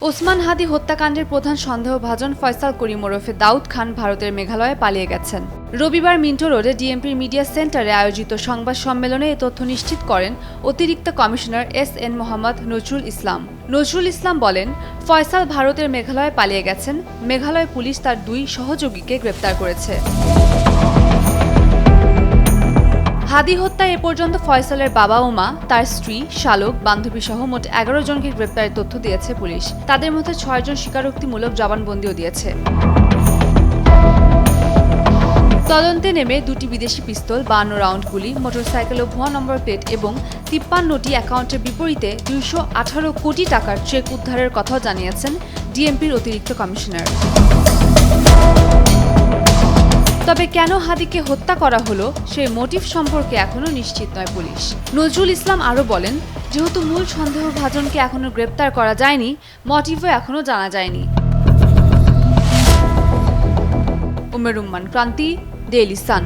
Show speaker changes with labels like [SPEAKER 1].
[SPEAKER 1] ওসমান হাদি হত্যাকাণ্ডের প্রধান সন্দেহভাজন ফয়সাল করিম ওরফে দাউদ খান ভারতের মেঘালয়ে পালিয়ে গেছেন। রবিবার মিন্টো রোডে ডিএমপির মিডিয়া সেন্টারে আয়োজিত সংবাদ সম্মেলনে এ তথ্য নিশ্চিত করেন অতিরিক্ত কমিশনার এস.এন. মোহাম্মদ নজরুল ইসলাম। নজরুল ইসলাম বলেন, ফয়সাল ভারতের মেঘালয়ে পালিয়ে গেছেন। মেঘালয় পুলিশ তার 2 সহযোগীকে গ্রেপ্তার করেছে। হাদি হত্যায় এ পর্যন্ত ফয়সালের বাবা ও মা, তার স্ত্রী, শালক, বান্ধবী সহ মোট 11 জনকে গ্রেপ্তারের তথ্য দিয়েছে পুলিশ। তাদের মধ্যে 6 জন স্বীকারোক্তিমূলক জবানবন্দিও দিয়েছে। তদন্তে নেমে 2টি বিদেশি পিস্তল, 52 রাউন্ড গুলি, মোটরসাইকেল ও ভুয়া নম্বর প্লেট এবং 53টি অ্যাকাউন্টের বিপরীতে 218 কোটি টাকার চেক উদ্ধারের কথাও জানিয়েছেন ডিএমপির অতিরিক্ত কমিশনার। তবে কেন হাদিকে হত্যা করা হলো সেই মোটিভ সম্পর্কে এখনও নিশ্চিত নয় পুলিশ। নজরুল ইসলাম আরও বলেন, যেহেতু মূল সন্দেহভাজনকে এখনও গ্রেপ্তার করা যায়নি, মোটিভও এখনও জানা যায়নি। উমের উম্মান, ক্রান্তি, ডেইলি সান।